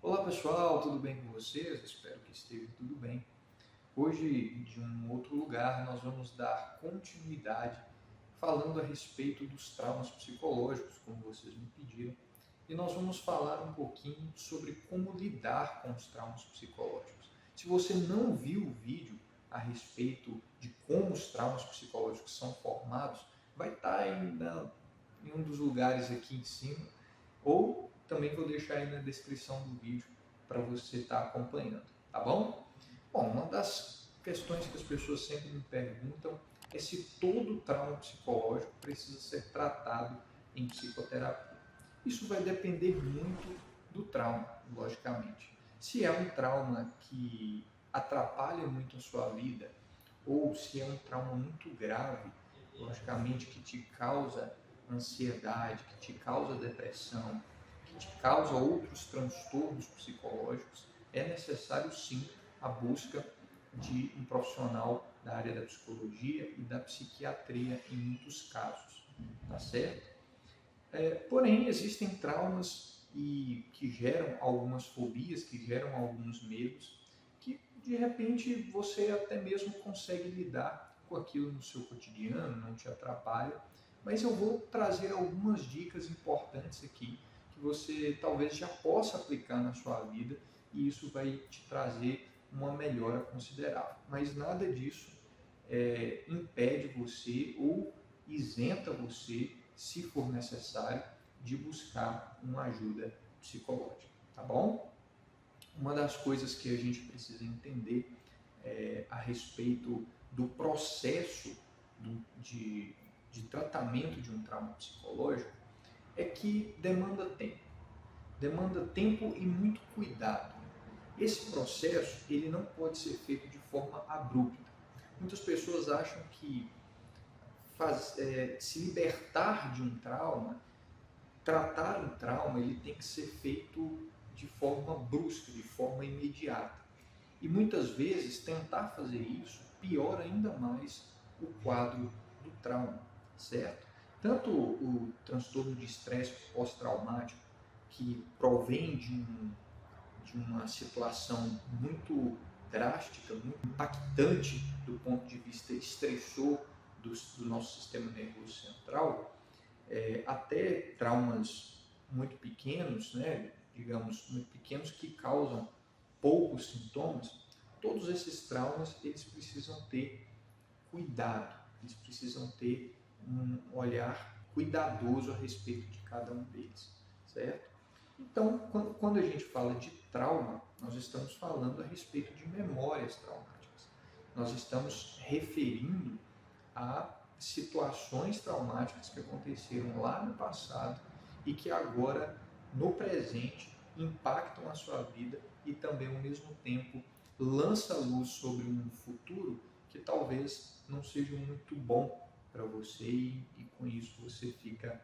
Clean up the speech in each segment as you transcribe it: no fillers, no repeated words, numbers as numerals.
Olá pessoal, tudo bem com vocês? Espero que esteja tudo bem. Hoje, de um outro lugar, nós vamos dar continuidade falando a respeito dos traumas psicológicos, como vocês me pediram, e nós vamos falar um pouquinho sobre como lidar com os traumas psicológicos. Se você não viu o vídeo a respeito de como os traumas psicológicos são formados, vai estar em um dos lugares aqui em cima, ou também vou deixar aí na descrição do vídeo para você estar acompanhando, tá bom? Bom, uma das questões que as pessoas sempre me perguntam é se todo trauma psicológico precisa ser tratado em psicoterapia. Isso vai depender muito do trauma, logicamente. Se é um trauma que atrapalha muito a sua vida, ou se é um trauma muito grave, logicamente que te causa ansiedade, que te causa depressão, que te causa outros transtornos psicológicos, é necessário sim a busca de um profissional da área da psicologia e da psiquiatria em muitos casos, tá certo? Porém, existem traumas que geram algumas fobias, que geram alguns medos, que de repente você até mesmo consegue lidar com aquilo no seu cotidiano, não te atrapalha, mas eu vou trazer algumas dicas importantes aqui que você talvez já possa aplicar na sua vida e isso vai te trazer uma melhora considerável. Mas nada disso impede você ou isenta você, se for necessário, de buscar uma ajuda psicológica, tá bom? Uma das coisas que a gente precisa entender a respeito do processo de tratamento de um trauma psicológico é que demanda tempo e muito cuidado. Esse processo ele não pode ser feito de forma abrupta. Muitas pessoas acham que se libertar de um trauma, tratar um trauma, ele tem que ser feito de forma brusca, de forma imediata. E muitas vezes tentar fazer isso piora ainda mais o quadro do trauma, certo? Tanto o transtorno de estresse pós-traumático, que provém de uma situação muito drástica, muito impactante do ponto de vista estressor do nosso sistema nervoso central, até traumas muito pequenos, né, digamos, muito pequenos que causam poucos sintomas, todos esses traumas eles precisam ter cuidado, eles precisam ter um olhar cuidadoso a respeito de cada um deles, certo? Então, quando a gente fala de trauma, nós estamos falando a respeito de memórias traumáticas. Nós estamos referindo a situações traumáticas que aconteceram lá no passado e que agora, no presente, impactam a sua vida e também, ao mesmo tempo, lança luz sobre um futuro que talvez não seja muito bom para você e com isso você fica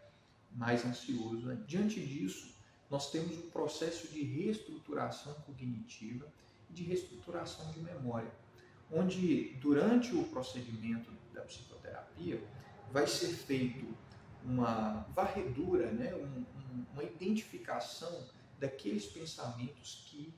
mais ansioso, né? Diante disso, nós temos um processo de reestruturação cognitiva e de reestruturação de memória, onde durante o procedimento da psicoterapia vai ser feito uma varredura, né? Uma identificação daqueles pensamentos que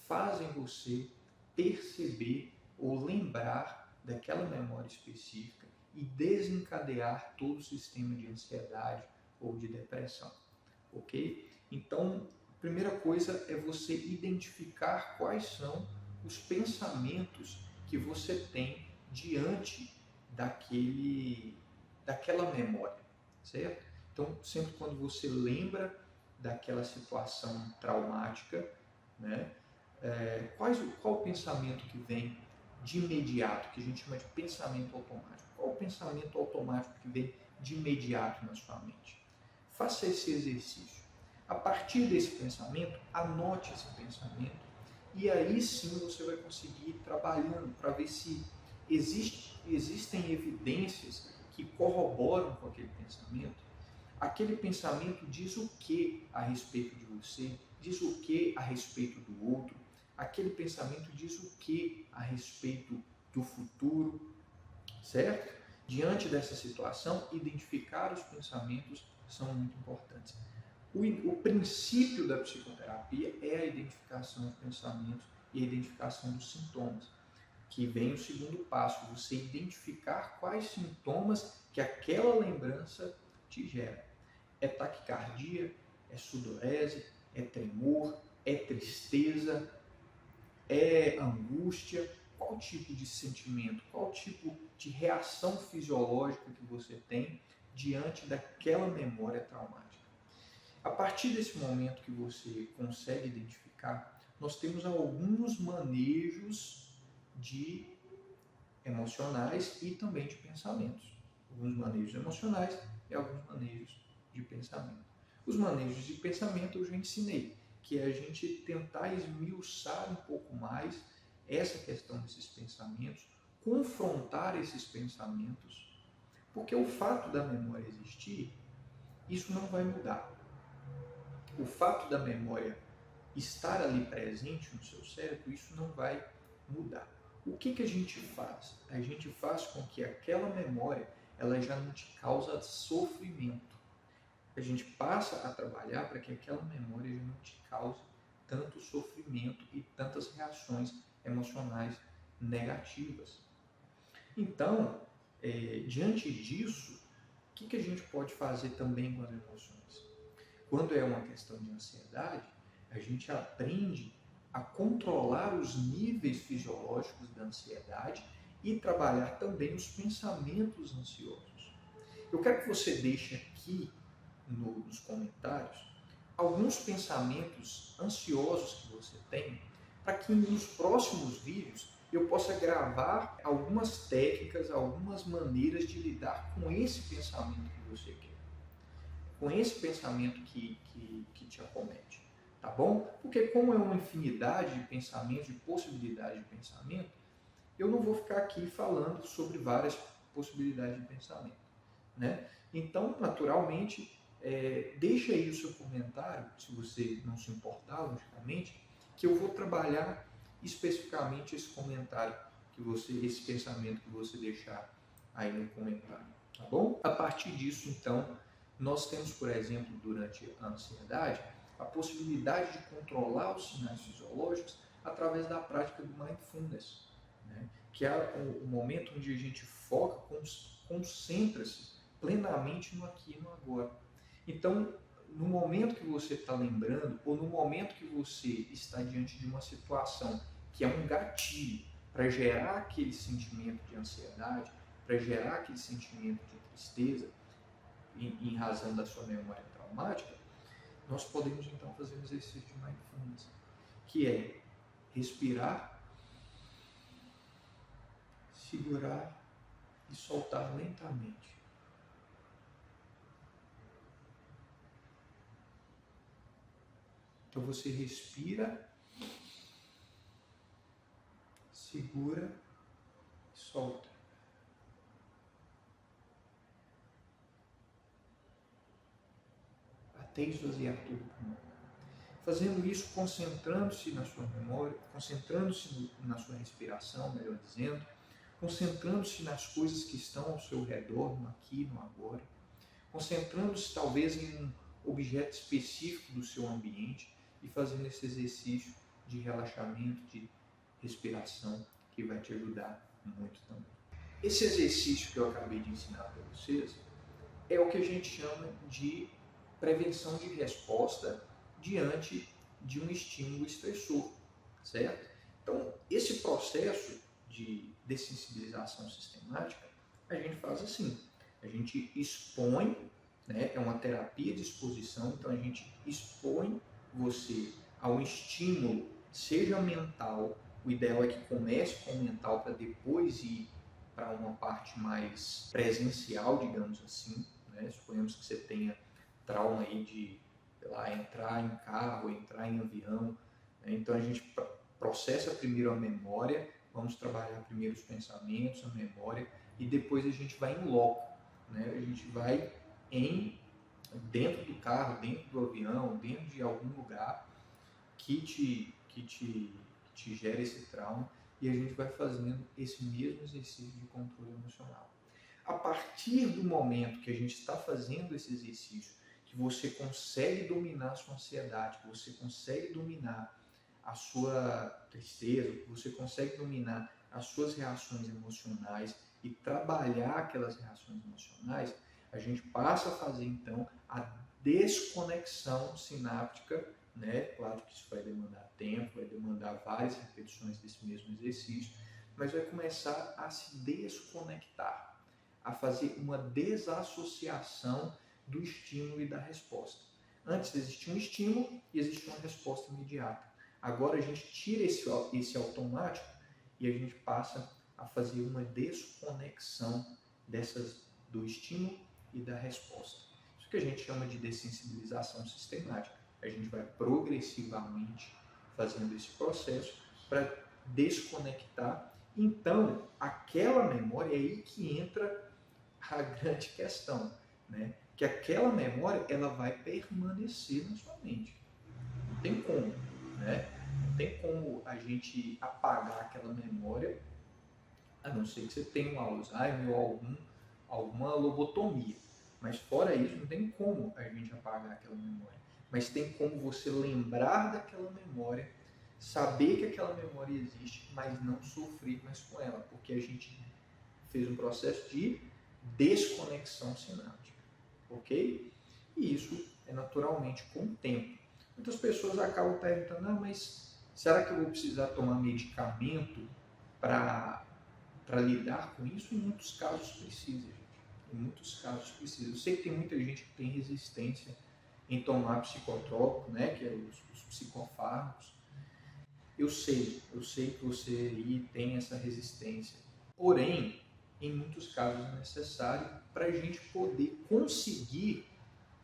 fazem você perceber ou lembrar daquela memória específica e desencadear todo o sistema de ansiedade ou de depressão, ok? Então, a primeira coisa é você identificar quais são os pensamentos que você tem diante daquela memória, certo? Então, sempre quando você lembra daquela situação traumática, né, qual o pensamento que vem de imediato, que a gente chama de pensamento automático? Qual o pensamento automático que vem de imediato na sua mente? Faça esse exercício. A partir desse pensamento, anote esse pensamento e aí sim você vai conseguir ir trabalhando para ver se existem evidências que corroboram com aquele pensamento. Aquele pensamento diz o que a respeito de você, diz o que a respeito do outro, aquele pensamento diz o que a respeito do futuro, certo? Diante dessa situação, identificar os pensamentos são muito importantes. O princípio da psicoterapia é é a identificação dos pensamentos e a identificação dos sintomas, que vem o segundo passo, você identificar quais sintomas que aquela lembrança te gera. É taquicardia, é sudorese, é tremor, é tristeza, é angústia? Qual tipo de sentimento, qual tipo de reação fisiológica que você tem diante daquela memória traumática? A partir desse momento que você consegue identificar, nós temos alguns manejos de emocionais e também de pensamentos. Alguns manejos emocionais e alguns manejos de pensamento. Os manejos de pensamento eu já ensinei, que é a gente tentar esmiuçar um pouco mais essa questão desses pensamentos, confrontar esses pensamentos, porque o fato da memória existir, isso não vai mudar. O fato da memória estar ali presente no seu cérebro, isso não vai mudar. O que a gente faz? A gente faz com que aquela memória ela já não te causa sofrimento. A gente passa a trabalhar para que aquela memória já não te cause tanto sofrimento e tantas reações emocionais negativas. Então, diante disso, o que a gente pode fazer também com as emoções? Quando é uma questão de ansiedade, a gente aprende a controlar os níveis fisiológicos da ansiedade e trabalhar também os pensamentos ansiosos. Eu quero que você deixe aqui nos comentários alguns pensamentos ansiosos que você tem, para que nos próximos vídeos eu possa gravar algumas técnicas, algumas maneiras de lidar com esse pensamento que você quer, com esse pensamento que te acomete, tá bom? Porque como é uma infinidade de pensamentos, de possibilidades de pensamento, eu não vou ficar aqui falando sobre várias possibilidades de pensamento, né? Então, naturalmente, deixa aí o seu comentário, se você não se importar, logicamente, que eu vou trabalhar especificamente esse comentário, esse pensamento que você deixar aí no comentário, tá bom? A partir disso, então, nós temos, por exemplo, durante a ansiedade, a possibilidade de controlar os sinais fisiológicos através da prática do mindfulness, né? Que é o momento onde a gente foca, concentra-se plenamente no aqui e no agora. Então, no momento que você está lembrando, ou no momento que você está diante de uma situação que é um gatilho para gerar aquele sentimento de ansiedade, para gerar aquele sentimento de tristeza, em razão da sua memória traumática, nós podemos então fazer um exercício de mindfulness, que é respirar, segurar e soltar lentamente. Então você respira, segura e solta. Até esvaziar tudo o pulmão. Fazendo isso, concentrando-se na sua memória, concentrando-se na sua respiração, melhor dizendo, concentrando-se nas coisas que estão ao seu redor, no aqui e no agora, concentrando-se talvez em um objeto específico do seu ambiente e fazendo esse exercício de relaxamento, de respiração, que vai te ajudar muito também. Esse exercício que eu acabei de ensinar para vocês é o que a gente chama de prevenção de resposta diante de um estímulo estressor, certo? Então, esse processo de dessensibilização sistemática, a gente faz assim, a gente expõe, né, é uma terapia de exposição, então a gente expõe você ao estímulo, seja mental, o ideal é que comece com o mental para depois ir para uma parte mais presencial, digamos assim, né? Suponhamos que você tenha trauma aí de, sei lá, entrar em carro, entrar em avião, né? Então a gente processa primeiro a memória, vamos trabalhar primeiro os pensamentos, a memória, e depois a gente vai em loco, né? A gente vai dentro do carro, dentro do avião, dentro de algum lugar que te gera esse trauma, e a gente vai fazendo esse mesmo exercício de controle emocional. A partir do momento que a gente está fazendo esse exercício, que que você consegue dominar a sua ansiedade, que você consegue dominar a sua tristeza, que você consegue dominar as suas reações emocionais e trabalhar aquelas reações emocionais, a gente passa a fazer então a desconexão sináptica, né? Claro que isso vai demandar tempo, vai demandar várias repetições desse mesmo exercício, mas vai começar a se desconectar, a fazer uma desassociação do estímulo e da resposta. Antes existia um estímulo e existia uma resposta imediata. Agora a gente tira esse automático e a gente passa a fazer uma desconexão do estímulo e da resposta. Isso que a gente chama de dessensibilização sistemática. A gente vai progressivamente fazendo esse processo para desconectar. Então, aquela memória é aí que entra a grande questão, né? Que aquela memória ela vai permanecer na sua mente. Não tem como, né? Não tem como a gente apagar aquela memória, a não ser que você tenha um Alzheimer ou alguma lobotomia. Mas fora isso, não tem como a gente apagar aquela memória. Mas tem como você lembrar daquela memória, saber que aquela memória existe, mas não sofrer mais com ela, porque a gente fez um processo de desconexão sináptica, ok? E isso é naturalmente com o tempo. Muitas pessoas acabam perguntando, mas será que eu vou precisar tomar medicamento para lidar com isso? Em muitos casos precisa, gente. Em muitos casos precisa. Eu sei que tem muita gente que tem resistência em tomar psicotrópico, né, que é os psicofármacos. Eu sei que você aí tem essa resistência. Porém, em muitos casos é necessário para a gente poder conseguir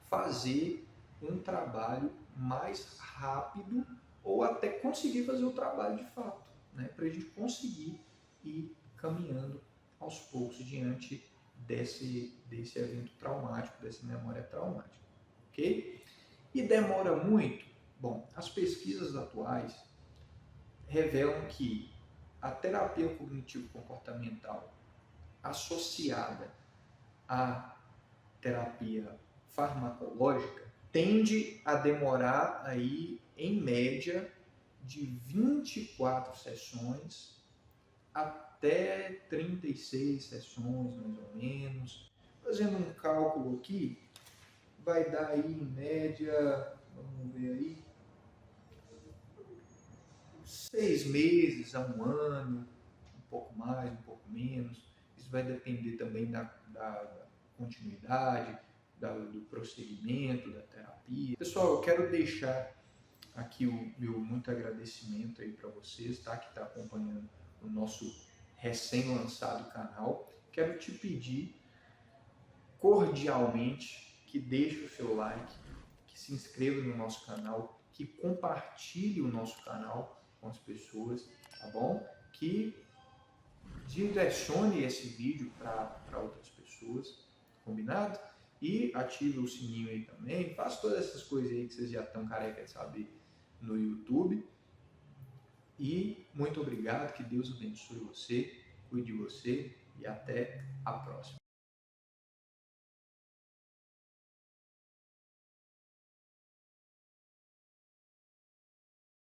fazer um trabalho mais rápido ou até conseguir fazer o trabalho de fato, né? Para a gente conseguir ir caminhando aos poucos diante desse evento traumático, dessa memória traumática, ok? E demora muito? Bom, as pesquisas atuais revelam que a terapia cognitivo-comportamental associada à terapia farmacológica tende a demorar aí, em média, de 24 sessões até 36 sessões, mais ou menos. Fazendo um cálculo aqui, vai dar aí, em média, vamos ver aí, 6 meses a um ano, um pouco mais, um pouco menos. Isso vai depender também da continuidade, do procedimento, da terapia. Pessoal, eu quero deixar aqui o meu muito agradecimento aí para vocês, tá? Que está acompanhando o nosso recém-lançado canal. Quero te pedir cordialmente que deixe o seu like, que se inscreva no nosso canal, que compartilhe o nosso canal com as pessoas, tá bom? Que direcione esse vídeo para outras pessoas, combinado? E ative o sininho aí também, faça todas essas coisas aí que vocês já estão careca de saber no YouTube. E muito obrigado, que Deus abençoe você, cuide de você e até a próxima.